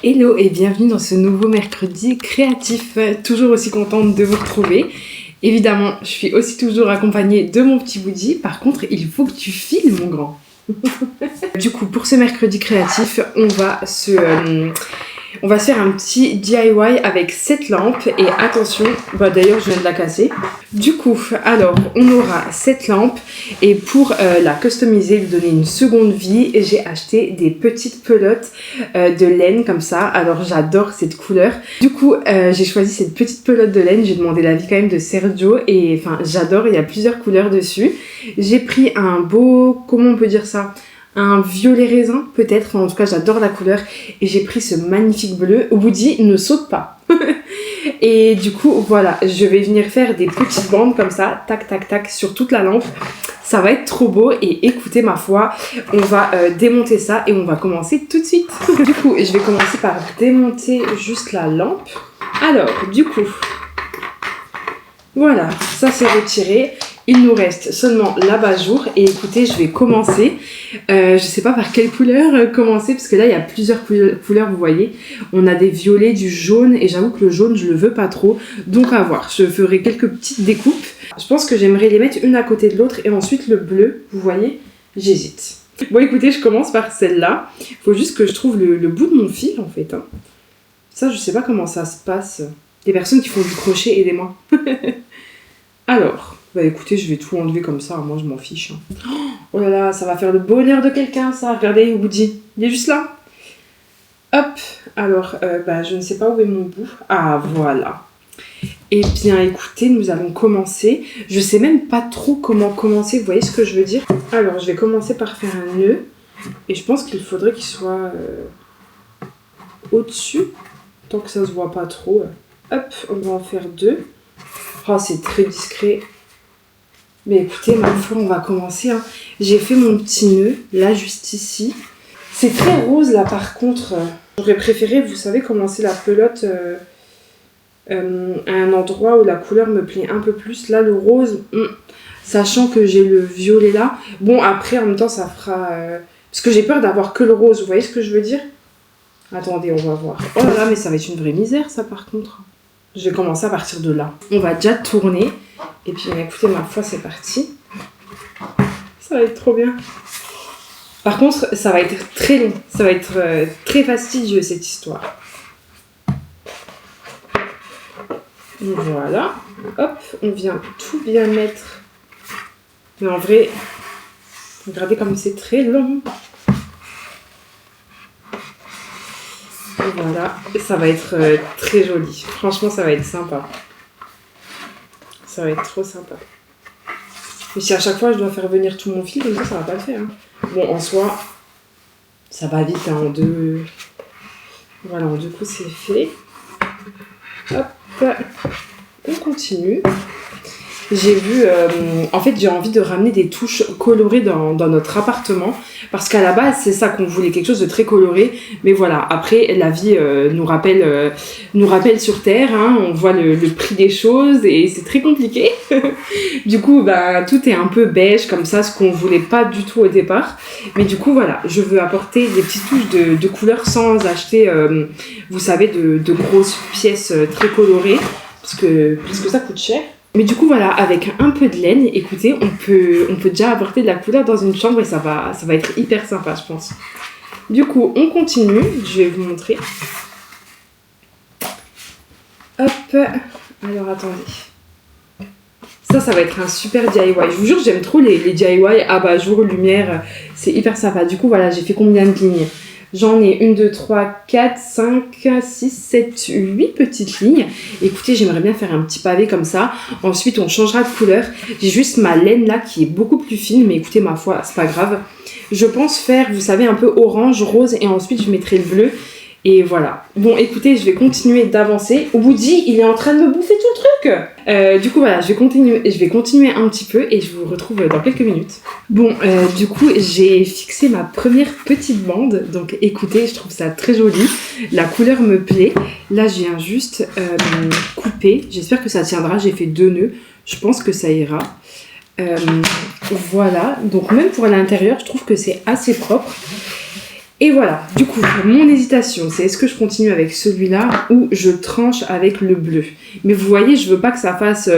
Hello et bienvenue dans ce nouveau mercredi créatif, toujours aussi contente de vous retrouver. Évidemment, je suis aussi toujours accompagnée de mon petit Woody, par contre il faut que tu files mon grand. Du coup, pour ce mercredi créatif, on va se faire un petit DIY avec cette lampe et attention, d'ailleurs je viens de la casser. Du coup, alors on aura cette lampe et pour la customiser, lui donner une seconde vie, j'ai acheté des petites pelotes de laine comme ça. Alors j'adore cette couleur. Du coup, j'ai choisi cette petite pelote de laine, j'ai demandé l'avis quand même de Sergio et enfin j'adore, il y a plusieurs couleurs dessus. J'ai pris un beau, comment on peut dire ça ? Un violet raisin peut-être, enfin, en tout cas j'adore la couleur et j'ai pris ce magnifique bleu. Woody ne saute pas. Et du coup voilà, je vais venir faire des petites bandes comme ça, tac tac tac sur toute la lampe. Ça va être trop beau et écoutez ma foi, on va démonter ça et on va commencer tout de suite. Du coup je vais commencer par démonter juste la lampe. Alors du coup, voilà, ça c'est retiré. Il nous reste seulement l'abat-jour et écoutez, je vais commencer. Je sais pas par quelle couleur commencer parce que là il y a plusieurs couleurs, vous voyez. On a des violets, du jaune et j'avoue que le jaune je le veux pas trop. Donc à voir, je ferai quelques petites découpes. Je pense que j'aimerais les mettre une à côté de l'autre et ensuite le bleu, vous voyez, j'hésite. Bon écoutez, je commence par celle-là. Faut juste que je trouve le bout de mon fil en fait. Hein. Ça je sais pas comment ça se passe. Les personnes qui font du crochet, aidez-moi. Alors... écoutez, je vais tout enlever comme ça, moi je m'en fiche. Hein. Oh là là, ça va faire le bonheur de quelqu'un ça. Regardez Woody, il est juste là. Hop, alors je ne sais pas où est mon bout. Ah voilà. Eh bien écoutez, nous allons commencer. Je sais même pas trop comment commencer, vous voyez ce que je veux dire? Alors je vais commencer par faire un nœud. Et je pense qu'il faudrait qu'il soit au-dessus. Tant que ça se voit pas trop. Hop, on va en faire deux. Oh, c'est très discret. Mais écoutez, ma foi, on va commencer. Hein. J'ai fait mon petit nœud, là, juste ici. C'est très rose, là, par contre. J'aurais préféré, vous savez, commencer la pelote à un endroit où la couleur me plaît un peu plus. Là, le rose, sachant que j'ai le violet là. Bon, après, en même temps, ça fera... parce que j'ai peur d'avoir que le rose, vous voyez ce que je veux dire? Attendez, on va voir. Oh là là, mais ça va être une vraie misère, ça, par contre. Je vais commencer à partir de là. On va déjà tourner. Et puis écoutez, ma foi, c'est parti. Ça va être trop bien. Par contre, ça va être très long. Ça va être très fastidieux, cette histoire. Voilà. Hop, on vient tout bien mettre. Mais en vrai, regardez comme c'est très long. Voilà, ça va être très joli. Franchement, ça va être sympa. Ça va être trop sympa. Mais si à chaque fois je dois faire venir tout mon fil, comme ça va pas le faire. Hein. Bon, en soi, ça va vite hein, en deux. Voilà, en deux coups c'est fait. Hop, on continue. J'ai vu, en fait j'ai envie de ramener des touches colorées dans notre appartement parce qu'à la base c'est ça qu'on voulait, quelque chose de très coloré, mais voilà, après la vie nous rappelle sur terre, hein, on voit le prix des choses et c'est très compliqué. Du coup tout est un peu beige comme ça, ce qu'on voulait pas du tout au départ, mais du coup voilà, je veux apporter des petites touches de couleurs sans acheter, vous savez, de grosses pièces très colorées parce que ça coûte cher. Mais du coup voilà, avec un peu de laine, écoutez, on peut déjà apporter de la couleur dans une chambre et ça va être hyper sympa je pense. Du coup on continue, je vais vous montrer. Hop, alors attendez. Ça va être un super DIY, je vous jure j'aime trop les DIY, abat-jour, lumière, c'est hyper sympa. Du coup voilà, j'ai fait combien de lignes ? J'en ai 1, 2, 3, 4, 5, 6, 7, 8 petites lignes. Écoutez, j'aimerais bien faire un petit pavé comme ça. Ensuite, on changera de couleur. J'ai juste ma laine là qui est beaucoup plus fine. Mais écoutez, ma foi, c'est pas grave. Je pense faire, vous savez, un peu orange, rose. Et ensuite, je mettrai le bleu. Et voilà. Bon, écoutez, je vais continuer d'avancer. Woody, il est en train de me bouffer tout le truc. Du coup, voilà, je vais continuer un petit peu et je vous retrouve dans quelques minutes. Bon, du coup, j'ai fixé ma première petite bande. Donc, écoutez, je trouve ça très joli. La couleur me plaît. Là, je viens juste couper. J'espère que ça tiendra. J'ai fait 2 nœuds. Je pense que ça ira. Voilà. Donc, même pour l'intérieur, je trouve que c'est assez propre. Et voilà, du coup, mon hésitation, c'est est-ce que je continue avec celui-là ou je tranche avec le bleu. Mais vous voyez, je veux pas que ça fasse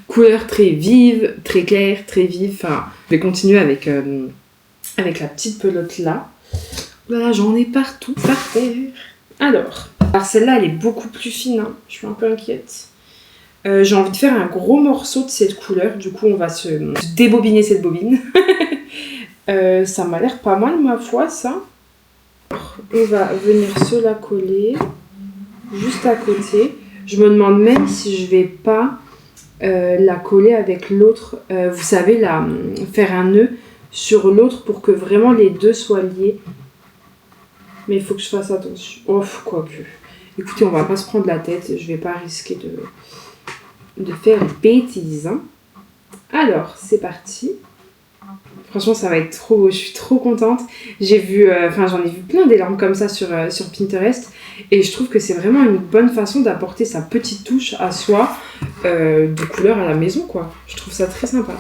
couleur très vive, très claire, très vive. Enfin, je vais continuer avec la petite pelote là. Voilà, j'en ai partout, par terre. Alors celle-là, elle est beaucoup plus fine, hein. Je suis un peu inquiète. J'ai envie de faire un gros morceau de cette couleur. Du coup, on va se débobiner cette bobine. Ça m'a l'air pas mal, ma foi, ça. On va venir se la coller juste à côté. Je me demande même si je vais pas la coller avec l'autre. Vous savez, faire un nœud sur l'autre pour que vraiment les deux soient liés. Mais il faut que je fasse attention. Oh, quoique. Écoutez, on va pas se prendre la tête. Je vais pas risquer de faire une bêtise. Hein. Alors, c'est parti. Franchement, ça va être trop beau. Je suis trop contente. J'en ai vu plein d'énormes comme ça sur Pinterest. Et je trouve que c'est vraiment une bonne façon d'apporter sa petite touche à soi de couleur à la maison, quoi. Je trouve ça très sympa.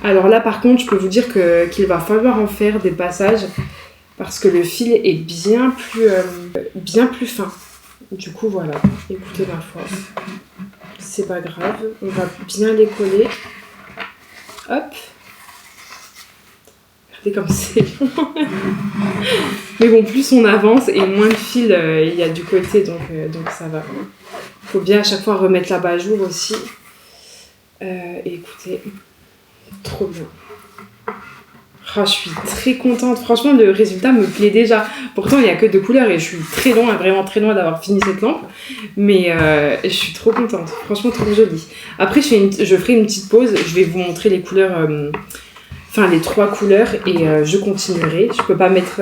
Alors là, par contre, je peux vous dire qu'il va falloir en faire des passages parce que le fil est bien plus fin. Du coup, voilà. Écoutez, ma foi, c'est pas grave. On va bien les coller. Hop. Comme c'est long. Mais bon, plus on avance et moins de fil il y a du côté, donc ça va. Faut bien à chaque fois remettre l'abat-jour aussi. Écoutez, trop bien. Oh, je suis très contente. Franchement, le résultat me plaît déjà. Pourtant, il n'y a que 2 couleurs et je suis très loin, vraiment très loin d'avoir fini cette lampe. Mais je suis trop contente. Franchement, trop jolie. Après, je ferai une petite pause. Je vais vous montrer les couleurs... les 3 couleurs et je continuerai. Je peux pas mettre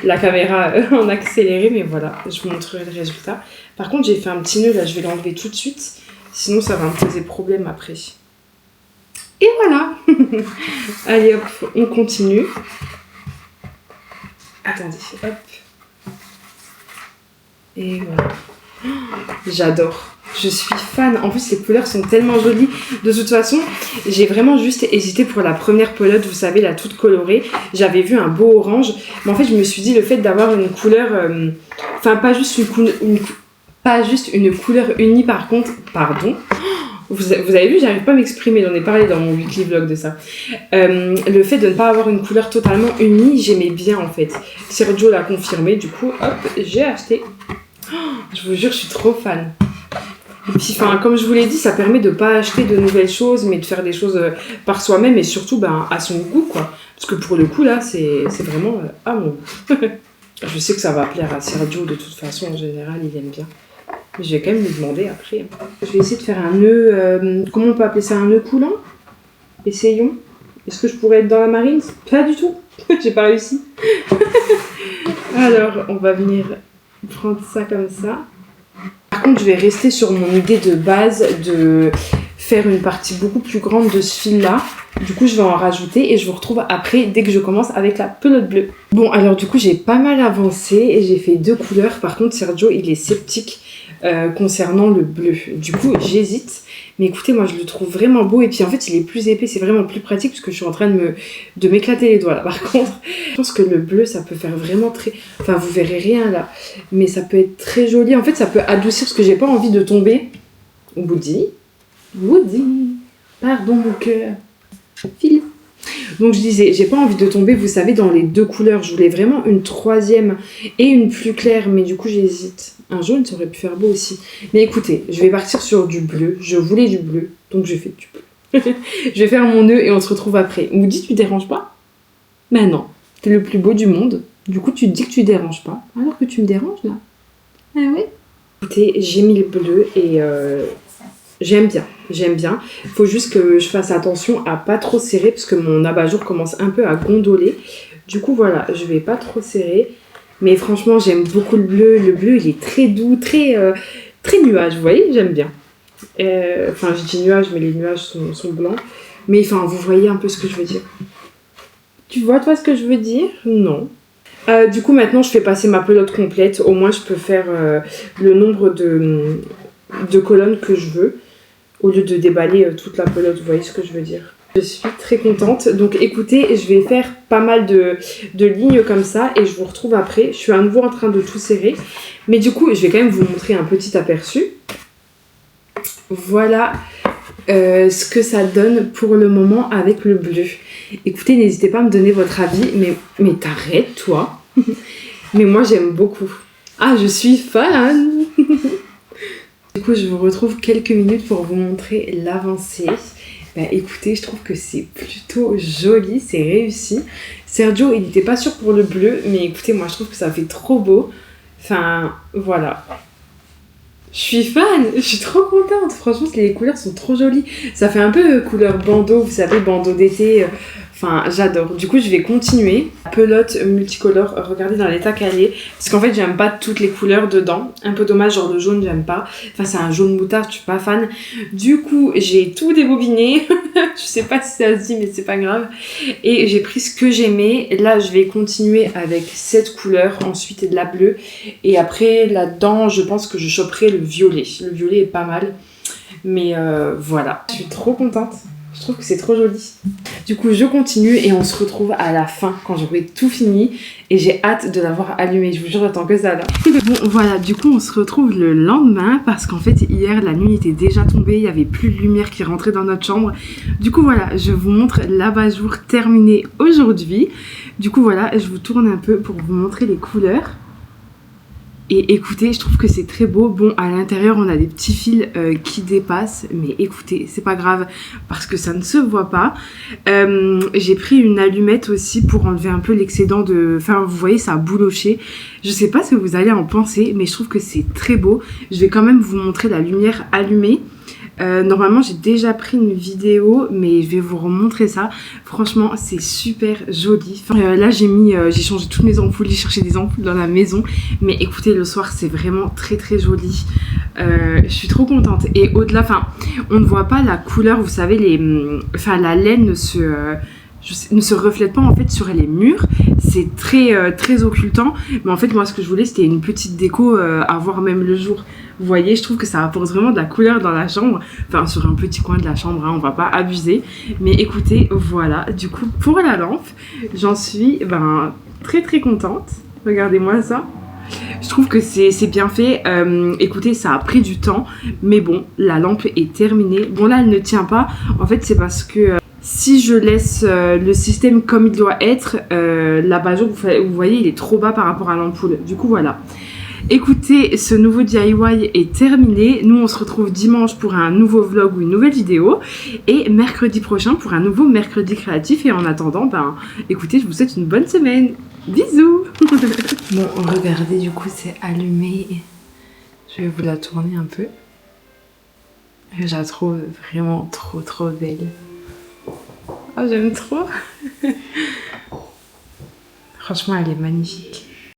la caméra en accéléré, mais voilà, je vous montrerai le résultat. Par contre, j'ai fait un petit nœud là, je vais l'enlever tout de suite, sinon ça va me poser problème après. Et voilà. Allez hop, on continue. Attendez, hop. Et voilà. J'adore. Je suis fan. En plus, les couleurs sont tellement jolies. De toute façon, j'ai vraiment juste hésité pour la première pelote, vous savez, la toute colorée. J'avais vu un beau orange. Mais en fait, je me suis dit, le fait d'avoir une couleur... pas juste une couleur unie, par contre... Pardon. Vous avez vu, j'arrive pas à m'exprimer. J'en ai parlé dans mon weekly vlog de ça. Le fait de ne pas avoir une couleur totalement unie, j'aimais bien, en fait. Sergio l'a confirmé. Du coup, hop, j'ai acheté. Je vous jure, je suis trop fan. Et puis, comme je vous l'ai dit, ça permet de pas acheter de nouvelles choses, mais de faire des choses par soi-même et surtout à son goût, quoi. Parce que pour le coup, là, c'est vraiment à mon goût. Je sais que ça va plaire à Sergio de toute façon, en général, il aime bien. Mais je vais quand même lui demander après. Je vais essayer de faire un nœud... comment on peut appeler ça, un nœud coulant? Essayons. Est-ce que je pourrais être dans la marine? Pas du tout. J'ai pas réussi. Alors, on va venir prendre ça comme ça. Par contre, je vais rester sur mon idée de base de faire une partie beaucoup plus grande de ce fil-là. Du coup, je vais en rajouter et je vous retrouve après dès que je commence avec la pelote bleue. Bon, alors du coup, j'ai pas mal avancé et j'ai fait 2 couleurs. Par contre, Sergio, il est sceptique concernant le bleu. Du coup, j'hésite. Mais écoutez, moi, je le trouve vraiment beau. Et puis, en fait, il est plus épais. C'est vraiment plus pratique parce que je suis en train de m'éclater les doigts, là. Par contre, je pense que le bleu, ça peut faire vraiment très... Enfin, vous verrez rien, là. Mais ça peut être très joli. En fait, ça peut adoucir parce que j'ai pas envie de tomber. Woody. Pardon, mon cœur. Fil. Donc, je disais, j'ai pas envie de tomber, vous savez, dans les 2 couleurs. Je voulais vraiment une 3e et une plus claire. Mais du coup, j'hésite. Un jaune, ça aurait pu faire beau aussi. Mais écoutez, je vais partir sur du bleu. Je voulais du bleu, donc je fais du bleu. Je vais faire mon nœud et on se retrouve après. Woody, tu déranges pas? Ben non, t'es le plus beau du monde. Du coup, tu te dis que tu déranges pas, alors que tu me déranges là. Ah ouais? Écoutez, j'ai mis le bleu et j'aime bien. Il faut juste que je fasse attention à pas trop serrer parce que mon abat-jour commence un peu à gondoler. Du coup, voilà, je vais pas trop serrer. Mais franchement, j'aime beaucoup le bleu. Le bleu, il est très doux, très nuage, vous voyez, j'aime bien. Je dis nuage, mais les nuages sont blancs. Mais vous voyez un peu ce que je veux dire. Tu vois, toi, ce que je veux dire? Non. Du coup, maintenant, je fais passer ma pelote complète. Au moins, je peux faire le nombre de colonnes que je veux. Au lieu de déballer toute la pelote, vous voyez ce que je veux dire? Je suis très contente. Donc écoutez, je vais faire pas mal de lignes comme ça et je vous retrouve après. Je suis à nouveau en train de tout serrer. Mais du coup, je vais quand même vous montrer un petit aperçu. Voilà ce que ça donne pour le moment avec le bleu. Écoutez, n'hésitez pas à me donner votre avis. Mais t'arrêtes, toi. Mais moi, j'aime beaucoup. Ah, je suis fan. Du coup, je vous retrouve quelques minutes pour vous montrer l'avancée. Bah, écoutez, je trouve que c'est plutôt joli, c'est réussi. Sergio, il n'était pas sûr pour le bleu, mais écoutez, moi, je trouve que ça fait trop beau. Enfin, voilà. Je suis fan, je suis trop contente. Franchement, les couleurs sont trop jolies. Ça fait un peu couleur bandeau, vous savez, bandeau d'été. Enfin, j'adore. Du coup, je vais continuer. Pelote multicolore, regardez dans l'état qu'elle est. Parce qu'en fait, j'aime pas toutes les couleurs dedans. Un peu dommage, genre le jaune, j'aime pas. Enfin, c'est un jaune moutarde, je suis pas fan. Du coup, j'ai tout débobiné. Je sais pas si ça se dit, mais c'est pas grave. Et j'ai pris ce que j'aimais. Là, je vais continuer avec cette couleur, ensuite de la bleue. Et après, là-dedans, je pense que je choperai le violet. Le violet est pas mal. Mais voilà. Je suis trop contente. Je trouve que c'est trop joli. Du coup, je continue et on se retrouve à la fin quand j'aurai tout fini. Et j'ai hâte de l'avoir allumé. Je vous jure, j'attends que ça là. Bon, voilà. Du coup, on se retrouve le lendemain parce qu'en fait, hier, la nuit était déjà tombée. Il n'y avait plus de lumière qui rentrait dans notre chambre. Du coup, voilà. Je vous montre l'abat-jour terminé aujourd'hui. Du coup, voilà. Je vous tourne un peu pour vous montrer les couleurs. Et écoutez, je trouve que c'est très beau. Bon, à l'intérieur, on a des petits fils qui dépassent. Mais écoutez, c'est pas grave parce que ça ne se voit pas. J'ai pris une allumette aussi pour enlever un peu l'excédent de... Enfin, vous voyez, ça a bouloché. Je sais pas ce que vous allez en penser, mais je trouve que c'est très beau. Je vais quand même vous montrer la lumière allumée. Normalement, j'ai déjà pris une vidéo, mais je vais vous remontrer ça. Franchement, c'est super joli. Enfin, là, j'ai changé toutes mes ampoules, j'ai cherché des ampoules dans la maison. Mais écoutez, le soir, c'est vraiment très très joli. Je suis trop contente. Et au-delà, enfin, on ne voit pas la couleur, vous savez, la laine ne se reflète pas en fait sur les murs. C'est très très occultant. Mais en fait, moi, ce que je voulais, c'était une petite déco à voir même le jour. Vous voyez, je trouve que ça apporte vraiment de la couleur dans la chambre. Enfin, sur un petit coin de la chambre, hein, on va pas abuser. Mais écoutez, voilà. Du coup, pour la lampe, j'en suis très très contente. Regardez-moi ça. Je trouve que c'est bien fait. Écoutez, ça a pris du temps. Mais bon, la lampe est terminée. Bon, là, elle ne tient pas. En fait, c'est parce que... si je laisse le système comme il doit être, l'abat-jour, vous voyez, il est trop bas par rapport à l'ampoule. Du coup, voilà. Écoutez, ce nouveau DIY est terminé. Nous, on se retrouve dimanche pour un nouveau vlog ou une nouvelle vidéo. Et mercredi prochain pour un nouveau mercredi créatif. Et en attendant, écoutez, je vous souhaite une bonne semaine. Bisous. Bon, regardez, du coup, c'est allumé. Je vais vous la tourner un peu. Je la trouve vraiment trop, trop belle. Oh, j'aime trop. Franchement, elle est magnifique.